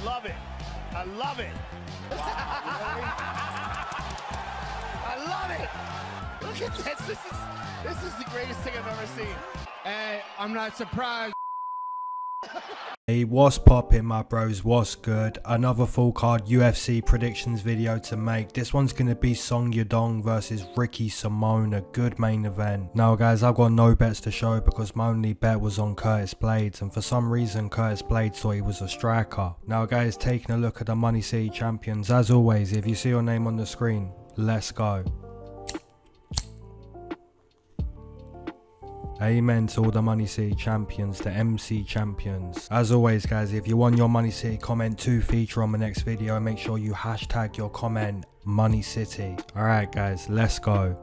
love it. I love it. I love it. Look at this. This is the greatest thing I've ever seen. Hey, I'm not surprised. Hey, what's poppin', my bros? What's good? Another full card UFC predictions video to make. This one's gonna be Song Yadong versus Ricky Simone, a good main event. Now guys, I've got no bets to show because my only bet was on Curtis Blades, and for some reason Curtis Blades thought he was a striker. Now guys, taking a look at the MoneyCity champions, as always, if you see your name on the screen, let's go. Amen to all the MoneyCity champions, the MC champions. As always guys, if you want your MoneyCity comment to feature on the next video, make sure you hashtag your comment MoneyCity. Alright guys, let's go.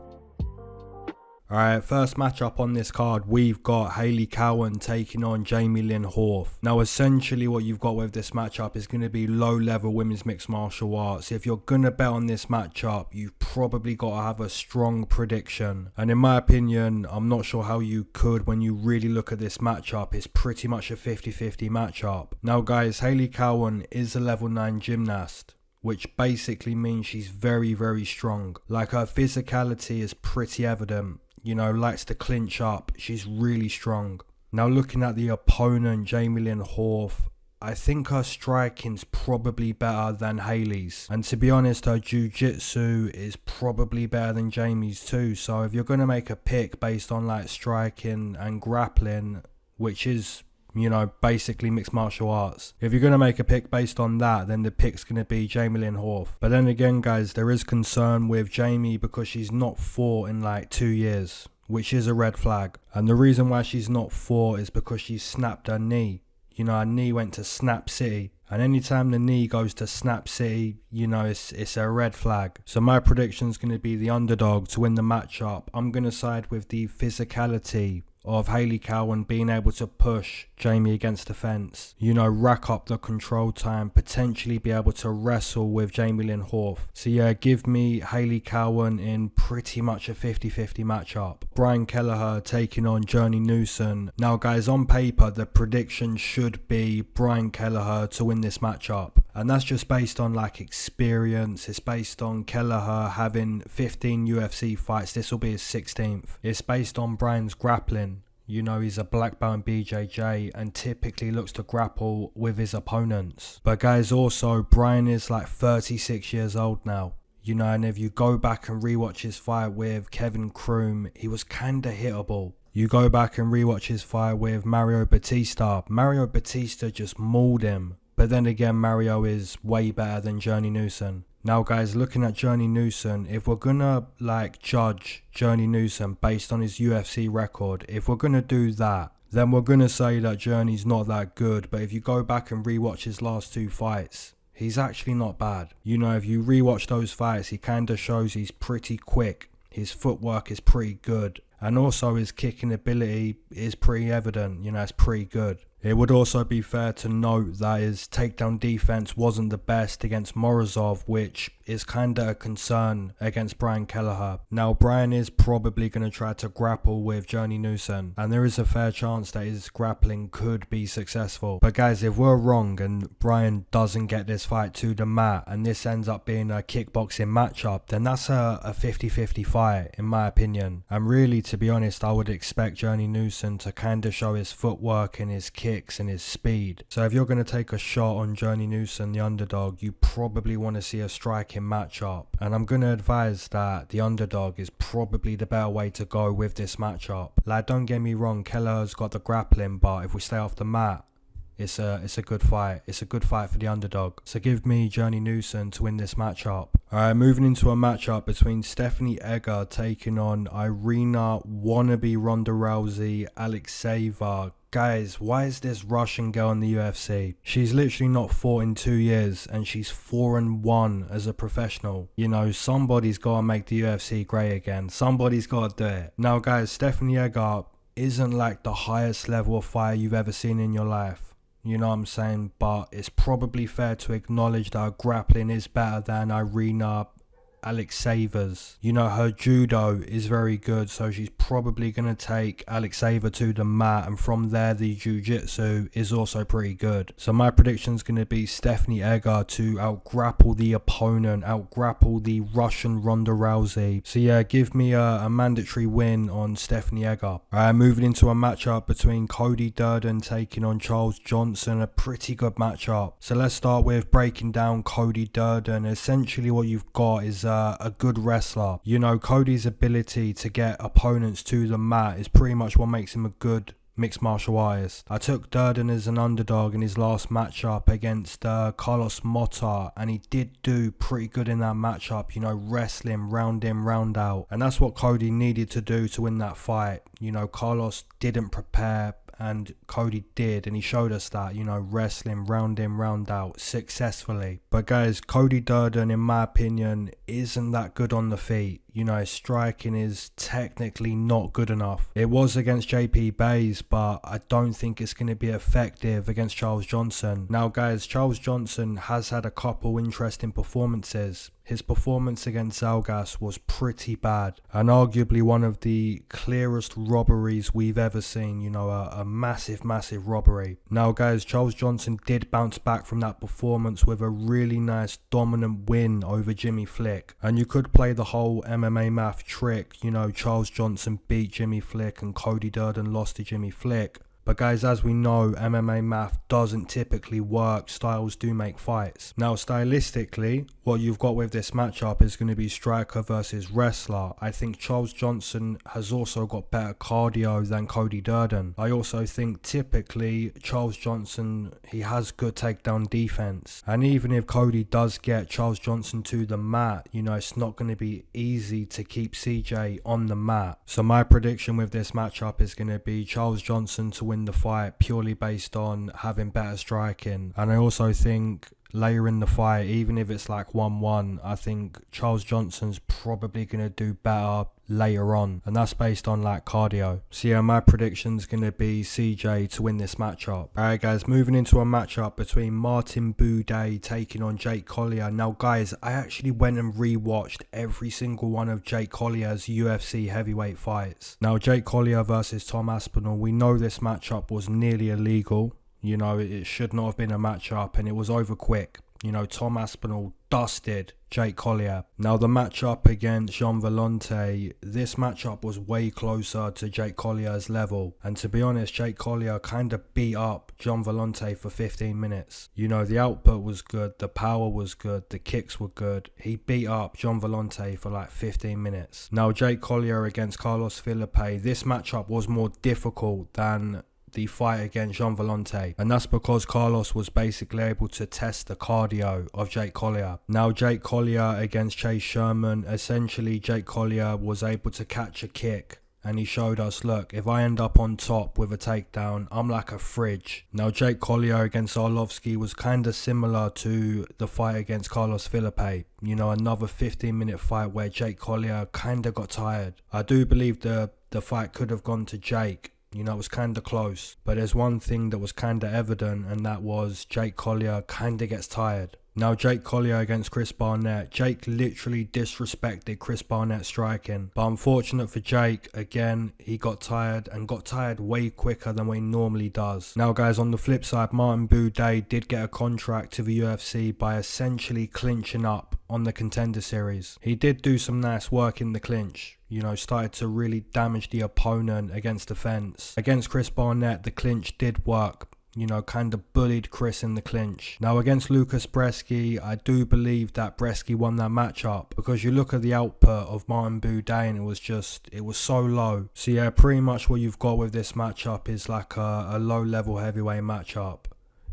Alright, first matchup on this card, we've got Hailey Cowan taking on Jamey-Lyn Horth. Now essentially what you've got with this matchup is going to be low level women's mixed martial arts. If you're going to bet on this matchup, you've probably got to have a strong prediction. And in my opinion, I'm not sure how you could when you really look at this matchup. It's pretty much a 50-50 matchup. Now guys, Hailey Cowan is a level 9 gymnast, which basically means she's very, very strong. Like her physicality is pretty evident. You know, likes to clinch up. She's really strong. Now looking at the opponent, Jamey-Lyn Horth, I think her striking's probably better than Hailey's. And to be honest, her jiu-jitsu is probably better than Jamie's too. So if you're going to make a pick based on like striking and grappling, which is, you know, basically mixed martial arts. If you're going to make a pick based on that, then the pick's going to be Jamey-Lyn Horth. But then again, guys, there is concern with Jamie because she's not fought in like 2 years, which is a red flag. And the reason why she's not fought is because she snapped her knee. You know, her knee went to Snap City. And anytime the knee goes to Snap City, you know, it's a red flag. So my prediction's going to be the underdog to win the matchup. I'm going to side with the physicality of Hailey Cowan being able to push Jamie against the fence, you know, rack up the control time, potentially be able to wrestle with Jamey-Lyn Horth. So yeah, give me Hailey Cowan in pretty much a 50-50 matchup. Brian Kelleher taking on Newson. Now guys, on paper the prediction should be Brian Kelleher to win this matchup, and that's just based on like experience. It's based on Kelleher having 15 UFC fights. This will be his 16th. It's based on Brian's grappling. You know, he's a black belt in BJJ and typically looks to grapple with his opponents. But guys, also Brian is like 36 years old now. You know, and if you go back and rewatch his fight with Kevin Kroom, he was kinda hittable. You go back and rewatch his fight with Mario Batista. Mario Batista just mauled him. But then again, Mario is way better than Newson. Now guys, looking at Newson, if we're gonna like judge Newson based on his UFC record, if we're gonna do that, then we're gonna say that Journey's not that good. But if you go back and rewatch his last 2 fights, he's actually not bad. You know, if you rewatch those fights, he kinda shows he's pretty quick. His footwork is pretty good. And also his kicking ability is pretty evident. You know, it's pretty good. It would also be fair to note that his takedown defense wasn't the best against Morozov, which is kinda a concern against Brian Kelleher. Now Brian is probably going to try to grapple with Newson, and there is a fair chance that his grappling could be successful. But guys, if we're wrong and Brian doesn't get this fight to the mat and this ends up being a kickboxing matchup, then that's a 50-50 fight in my opinion. And really, to be honest, I would expect Newson to kinda show his footwork and his kicks and his speed. So if you're going to take a shot on Newson, the underdog, you probably want to see a striking matchup. And I'm going to advise that the underdog is probably the better way to go with this matchup. Like, don't get me wrong, Kelleher's got the grappling, but if we stay off the mat, it's a good fight. It's a good fight for the underdog. So give me Newson to win this matchup. Alright, moving into a matchup between Stephanie Egger taking on Irina wannabe Ronda Rousey, Alekseeva. Guys, why is this Russian girl in the UFC? She's literally not fought in 2 years and she's 4-1 as a professional. You know, somebody's got to make the UFC great again. Somebody's got to do it. Now guys, Stephanie Egger isn't like the highest level of fighter you've ever seen in your life. You know what I'm saying? But it's probably fair to acknowledge that her grappling is better than Irina Alekseeva's. You know, her judo is very good, so she's probably going to take Alekseeva to the mat, and from there the jiu-jitsu is also pretty good. So my prediction is going to be Stephanie Egger to out-grapple the opponent, out-grapple the Russian Ronda Rousey. So yeah, give me a mandatory win on Stephanie Egger. Moving into a matchup between Cody Durden taking on Charles Johnson, a pretty good matchup. So let's start with breaking down Cody Durden. Essentially what you've got is a good wrestler. You know, Cody's ability to get opponents to the mat is pretty much what makes him a good mixed martial artist. I took Durden as an underdog in his last matchup against Carlos Motta, and he did do pretty good in that matchup, you know, wrestling round in, round out. And that's what Cody needed to do to win that fight. You know, Carlos didn't prepare, and Cody did, and he showed us that, you know, wrestling round in, round out successfully. But guys, Cody Durden, in my opinion, isn't that good on the feet. You know, his striking is technically not good enough. It was against JP Bays, but I don't think it's going to be effective against Charles Johnson. Now guys, Charles Johnson has had a couple interesting performances. His performance against Zalgas was pretty bad, and arguably one of the clearest robberies we've ever seen. You know, a massive robbery. Now guys, Charles Johnson did bounce back from that performance with a really nice dominant win over Jimmy Flick. And you could play the whole MMA math trick, you know, Charles Johnson beat Jimmy Flick and Cody Durden lost to Jimmy Flick. But guys, as we know, MMA math doesn't typically work. Styles do make fights. Now, stylistically, what you've got with this matchup is going to be striker versus wrestler. I think Charles Johnson has also got better cardio than Cody Durden. I also think typically Charles Johnson, he has good takedown defense. And even if Cody does get Charles Johnson to the mat, you know, it's not going to be easy to keep CJ on the mat. So my prediction with this matchup is going to be Charles Johnson to win the fight purely based on having better striking. And I also think later in the fight, even if it's like 1-1, I think Charles Johnson's probably going to do better later on, and that's based on like cardio. So yeah, my prediction's going to be CJ to win this matchup. Alright guys, moving into a matchup between Martin Buday taking on Jake Collier. Now guys, I actually went and rewatched every single one of Jake Collier's UFC heavyweight fights. Now Jake Collier versus Tom Aspinall, we know this matchup was nearly illegal. You know, it should not have been a matchup, and it was over quick. You know, Tom Aspinall dusted Jake Collier. Now the matchup against Jean Volonté, this matchup was way closer to Jake Collier's level. And to be honest, Jake Collier kind of beat up Jean Volonté for 15 minutes. You know, the output was good, the power was good, the kicks were good. He beat up Jean Volonté for like 15 minutes. Now Jake Collier against Carlos Felipe, this matchup was more difficult than the fight against Jean Volonté, and that's because Carlos was basically able to test the cardio of Jake Collier. Now Jake Collier against Chase Sherman, essentially Jake Collier was able to catch a kick, and he showed us, look, if I end up on top with a takedown, I'm like a fridge. Now Jake Collier against Arlovski was kind of similar to the fight against Carlos Felipe. You know, another 15-minute fight where Jake Collier kind of got tired. I do believe the fight could have gone to Jake. You know, it was kind of close. But there's one thing that was kind of evident, and that was Jake Collier kind of gets tired. Now Jake Collier against Chris Barnett. Jake literally disrespected Chris Barnett's striking. But unfortunate for Jake, again, he got tired, and got tired way quicker than what he normally does. Now guys, on the flip side, Martin Buday did get a contract to the UFC by essentially clinching up on the Contender Series. He did do some nice work in the clinch. You know, started to really damage the opponent against the fence. Against Chris Barnett, the clinch did work. You know, kind of bullied Chris in the clinch. Now against Lucas Bresky, I do believe that Bresky won that matchup, because you look at the output of Martin Buday and it was so low. So yeah, pretty much what you've got with this matchup is like a low level heavyweight matchup.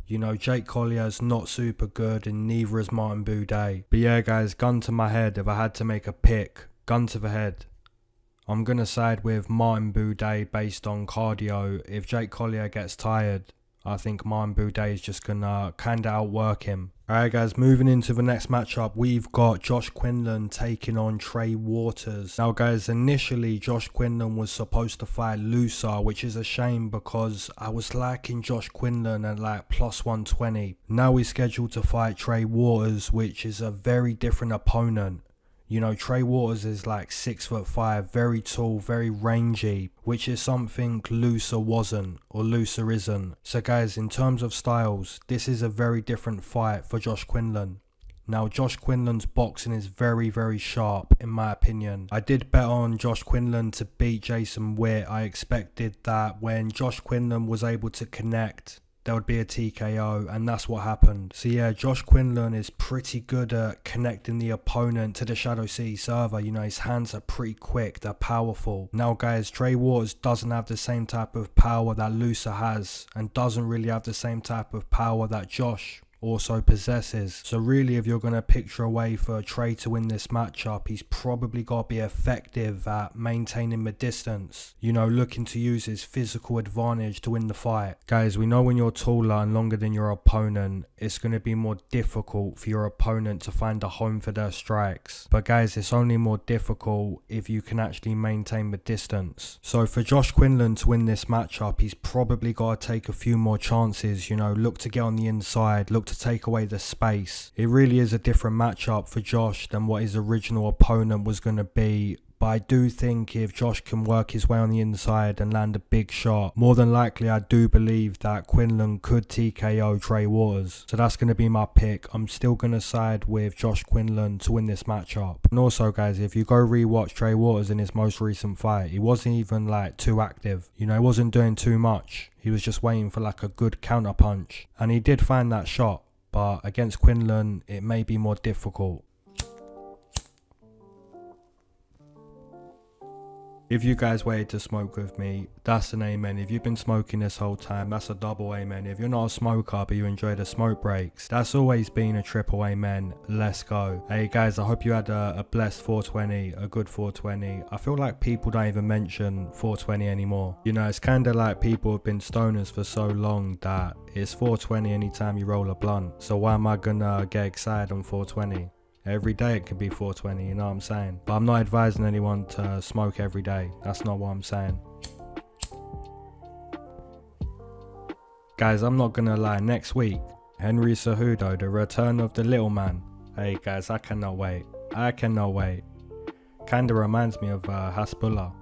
You know, Jake Collier's not super good, and neither is Martin Buday. But yeah guys, gun to my head, if I had to make a pick, gun to the head, I'm going to side with Martin Buday based on cardio. If Jake Collier gets tired, I think Martin Buday is just going to kind of outwork him. Alright guys, moving into the next matchup, we've got Josh Quinlan taking on Trey Waters. Now guys, initially Josh Quinlan was supposed to fight Lusa, which is a shame because I was liking Josh Quinlan at like plus 120. Now he's scheduled to fight Trey Waters, which is a very different opponent. You know, Trey Waters is like 6'5", very tall, very rangy, which is something Looser wasn't, or Looser isn't. So guys, in terms of styles, this is a very different fight for Josh Quinlan. Now, Josh Quinlan's boxing is very, very sharp, in my opinion. I did bet on Josh Quinlan to beat Jason Witt. I expected that when Josh Quinlan was able to connect, there would be a TKO, and that's what happened. So yeah, Josh Quinlan is pretty good at connecting the opponent to the Shadow City server. You know, his hands are pretty quick, they're powerful. Now guys, Trey Waters doesn't have the same type of power that Looser has, and doesn't really have the same type of power that Josh also possesses. So really, if you're going to picture a way for Trey to win this matchup, he's probably got to be effective at maintaining the distance, you know, looking to use his physical advantage to win the fight. Guys, we know when you're taller and longer than your opponent, it's going to be more difficult for your opponent to find a home for their strikes. But guys, it's only more difficult if you can actually maintain the distance. So for Josh Quinlan to win this matchup, he's probably got to take a few more chances, you know, look to get on the inside, look to take away the space. It really is a different matchup for Josh than what his original opponent was going to be. But I do think if Josh can work his way on the inside and land a big shot, more than likely I do believe that Quinlan could TKO Trey Waters. So that's going to be my pick. I'm still going to side with Josh Quinlan to win this matchup. And also guys, if you go rewatch Trey Waters in his most recent fight, he wasn't even like too active. You know, he wasn't doing too much. He was just waiting for like a good counter punch. And he did find that shot. But against Quinlan, it may be more difficult. If you guys waited to smoke with me, that's an amen. If you've been smoking this whole time, that's a double amen. If you're not a smoker but you enjoy the smoke breaks, that's always been a triple amen. Let's go. Hey guys, I hope you had a blessed 420, a good 420. I feel like people don't even mention 420 anymore. You know, it's kind of like people have been stoners for so long that it's 420 anytime you roll a blunt. So why am I gonna get excited on 420? Every day it could be 420, you know what I'm saying? But I'm not advising anyone to smoke every day. That's not what I'm saying. Guys, I'm not gonna lie. Next week, Henry Cejudo, the return of the little man. Hey guys, I cannot wait. I cannot wait. Kinda reminds me of Hasbulla.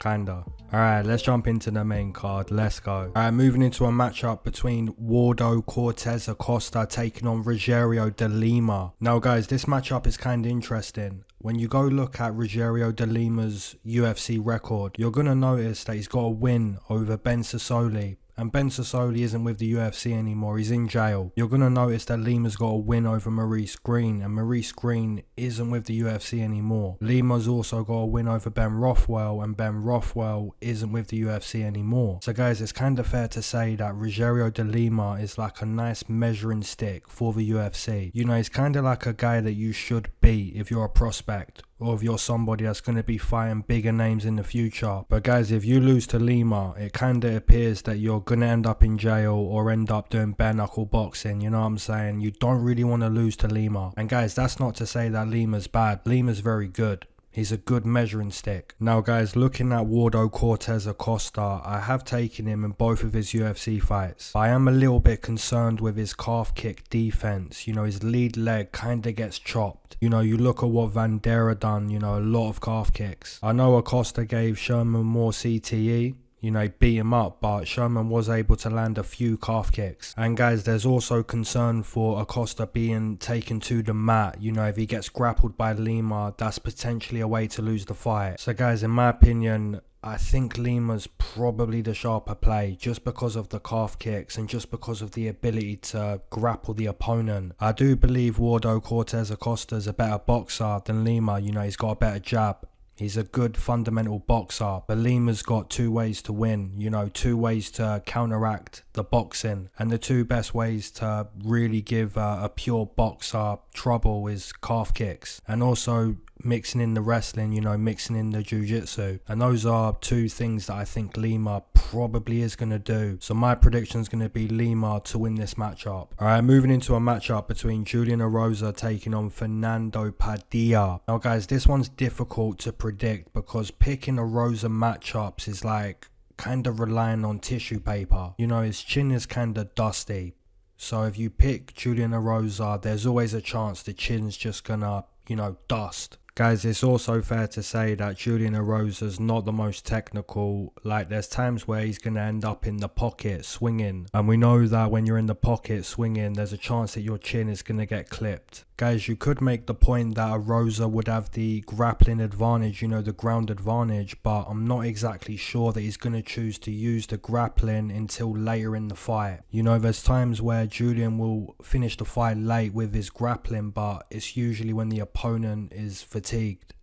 Kinda. Alright, let's jump into the main card. Let's go. Alright, moving into a matchup between Waldo, Cortes, Acosta taking on Rogerio de Lima. Now guys, this matchup is kind of interesting. When you go look at Rogerio de Lima's UFC record, you're going to notice that he's got a win over Ben Sassoli. And Ben Sassoli isn't with the UFC anymore, he's in jail. You're going to notice that Lima's got a win over Maurice Green, and Maurice Green isn't with the UFC anymore. Lima's also got a win over Ben Rothwell, and Ben Rothwell isn't with the UFC anymore. So guys, it's kind of fair to say that Rogerio de Lima is like a nice measuring stick for the UFC. You know, he's kind of like a guy that you should beat if you're a prospect, or if you're somebody that's going to be fighting bigger names in the future. But guys, if you lose to Lima, it kind of appears that you're going to end up in jail or end up doing bare knuckle boxing, you know what I'm saying? You don't really want to lose to Lima. And guys, that's not to say that Lima's bad. Lima's very good. He's a good measuring stick. Now guys, looking at Waldo Cortes Acosta, I have taken him in both of his UFC fights. I am a little bit concerned with his calf kick defense. You know, his lead leg kind of gets chopped. You know, you look at what Vieira done, you know, a lot of calf kicks. I know Acosta gave Sherman more CTE. You know, beat him up, but Sherman was able to land a few calf kicks. And guys, there's also concern for Acosta being taken to the mat. You know, if he gets grappled by Lima, that's potentially a way to lose the fight. So guys, in my opinion, I think Lima's probably the sharper play, just because of the calf kicks and just because of the ability to grapple the opponent. I do believe Waldo Cortes Acosta is a better boxer than Lima. You know, he's got a better jab. He's a good fundamental boxer, but Lima's got two ways to win, you know, two ways to counteract the boxing. And the two best ways to really give a pure boxer trouble is calf kicks. And also mixing in the wrestling, you know, mixing in the jiu-jitsu. And those are two things that I think Lima probably is going to do. So my prediction is going to be Lima to win this matchup. Alright, moving into a matchup between Julian Erosa taking on Fernando Padilla. Now guys, this one's difficult to predict because picking Erosa matchups is like kind of relying on tissue paper. You know, his chin is kind of dusty. So if you pick Julian Erosa, there's always a chance the chin's just gonna, you know, dust. Guys, it's also fair to say that Julian Erosa's not the most technical. Like, there's times where he's going to end up in the pocket swinging. And we know that when you're in the pocket swinging, there's a chance that your chin is going to get clipped. Guys, you could make the point that Erosa would have the grappling advantage, you know, the ground advantage, but I'm not exactly sure that he's going to choose to use the grappling until later in the fight. You know, there's times where Julian will finish the fight late with his grappling, but it's usually when the opponent is fatigued.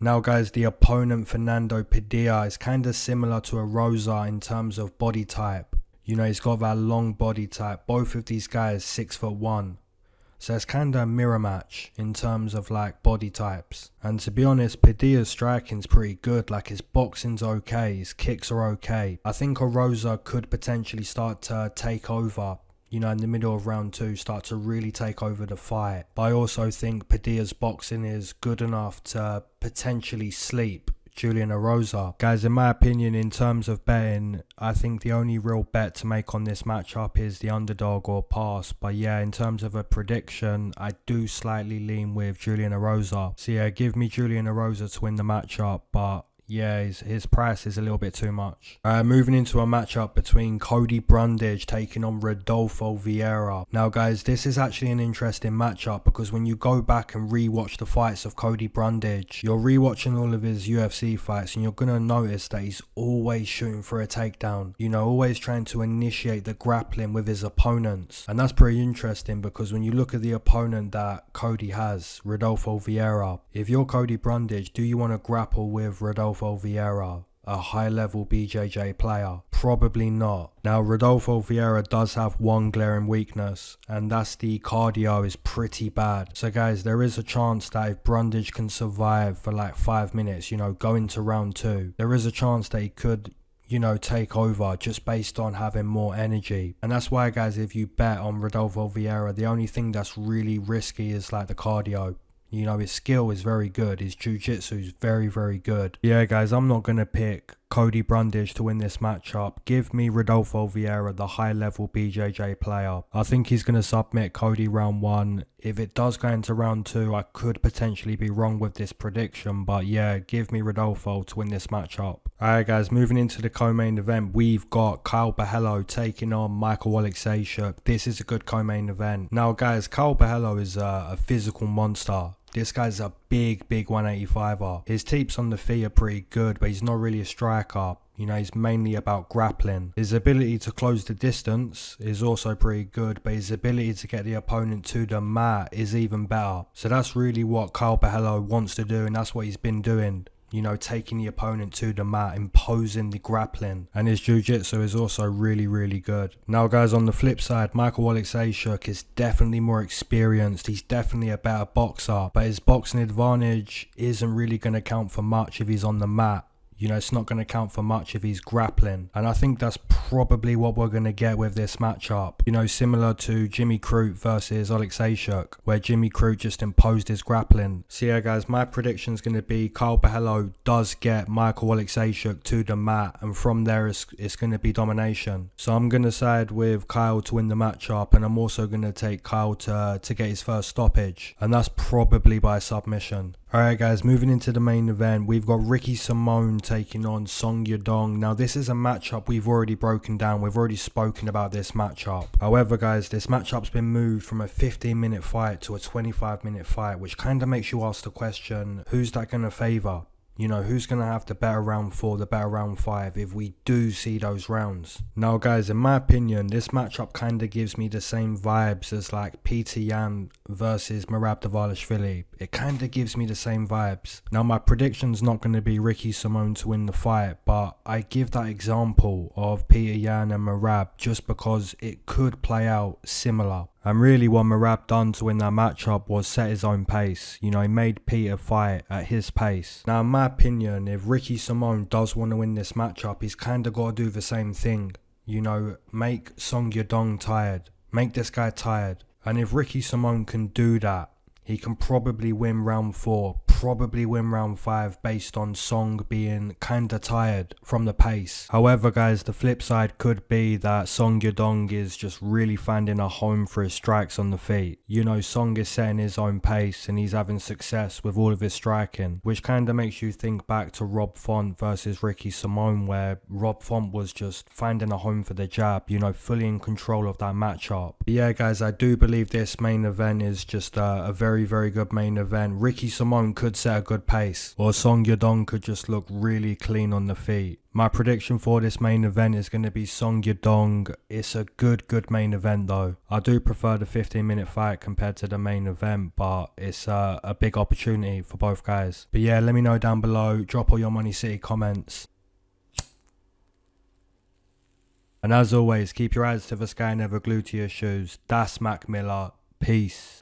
Now guys, the opponent Fernando Padilla is kind of similar to Erosa in terms of body type. You know, he's got that long body type. Both of these guys 6'1". So it's kind of a mirror match in terms of like body types. And to be honest, Padilla's striking's pretty good. Like, his boxing's okay, his kicks are okay. I think Erosa could potentially start to take over, you know, in the middle of round 2, start to really take over the fight. But I also think Padilla's boxing is good enough to potentially sleep Julian Erosa. Guys, in my opinion, in terms of betting, I think the only real bet to make on this matchup is the underdog or pass. But yeah, in terms of a prediction, I do slightly lean with Julian Erosa. So yeah, give me Julian Erosa to win the matchup, but yeah, his price is a little bit too much. Moving into a matchup between Cody Brundage taking on Rodolfo Vieira. Now guys, this is actually an interesting matchup because when you go back and rewatch the fights of Cody Brundage, you're rewatching all of his UFC fights and you're going to notice that he's always shooting for a takedown. You know, always trying to initiate the grappling with his opponents. And that's pretty interesting because when you look at the opponent that Cody has, Rodolfo Vieira, if you're Cody Brundage, do you want to grapple with Rodolfo Vieira, a high-level BJJ player? Probably not. Now, Rodolfo Vieira does have one glaring weakness, and that's the cardio is pretty bad. So guys, there is a chance that if Brundage can survive for like 5 minutes, you know, go into round 2, there is a chance that he could, you know, take over just based on having more energy. And that's why guys, if you bet on Rodolfo Vieira, the only thing that's really risky is like the cardio. You know, his skill is very good. His jiu-jitsu is very, very good. Yeah, guys, I'm not going to pick Cody Brundage to win this matchup. Give me Rodolfo Vieira, the high-level BJJ player. I think he's going to submit Cody round 1. If it does go into round 2, I could potentially be wrong with this prediction. But yeah, give me Rodolfo to win this matchup. Alright guys, moving into the co-main event, we've got Borralho taking on Oleksiejczuk. This is a good co-main event. Now guys, Borralho is a physical monster. This guy's a big 185er. His teeps on the feet are pretty good, but he's not really a striker. You know, he's mainly about grappling. His ability to close the distance is also pretty good, but his ability to get the opponent to the mat is even better. So that's really what Borralho wants to do, and that's what he's been doing. You know, taking the opponent to the mat, imposing the grappling. And his jiu-jitsu is also really good. Now guys, on the flip side, Oleksiejczuk is definitely more experienced. He's definitely a better boxer, but his boxing advantage isn't really going to count for much if he's on the mat. You know, it's not going to count for much if he's grappling. And I think that's probably what we're going to get with this matchup. You know, similar to Jimmy Crute versus Alekseeva, where Jimmy Crute just imposed his grappling. So yeah, guys, my prediction is going to be Borralho does get Oleksiejczuk to the mat. And from there, it's going to be domination. So I'm going to side with Caio to win the matchup. And I'm also going to take Caio to get his first stoppage. And that's probably by submission. Alright guys, moving into the main event, we've got Ricky Simón taking on Yadong. Now this is a matchup we've already broken down, we've already spoken about this matchup. However guys, this matchup's been moved from a 15-minute fight to a 25-minute fight, which kind of makes you ask the question, who's that going to favour? You know, who's going to have the better round 4, the better round 5 if we do see those rounds? Now guys, in my opinion, this matchup kind of gives me the same vibes as like Petr Yan versus Merab Dvalishvili. It kind of gives me the same vibes. Now my prediction's not going to be Ricky Simón to win the fight, but I give that example of Petr Yan and Merab just because it could play out similar. And really what Merab done to win that matchup was set his own pace. You know, he made Peter fight at his pace. Now in my opinion, if Ricky Simón does want to win this matchup, he's kind of got to do the same thing. You know, make Yadong tired. Make this guy tired. And if Ricky Simón can do that, he can probably win round 4 probably win round 5 based on Song being kinda tired from the pace. However guys, the flip side could be that Song Yadong is just really finding a home for his strikes on the feet. You know, Song is setting his own pace and he's having success with all of his striking, which kinda makes you think back to Rob Font versus Ricky Simone, where Rob Font was just finding a home for the jab, you know, fully in control of that matchup. But yeah guys, I do believe this main event is just a very good main event. Ricky Simone could set a good pace, or Song Yadong could just look really clean on the feet. My prediction for this main event is going to be Song Yadong. It's a good main event though. I do prefer the 15-minute fight compared to the main event, but it's a big opportunity for both guys. But yeah, let me know down below. Drop all your Money City comments. And as always, keep your eyes to the sky, never glued to your shoes. That's Mac Miller. Peace.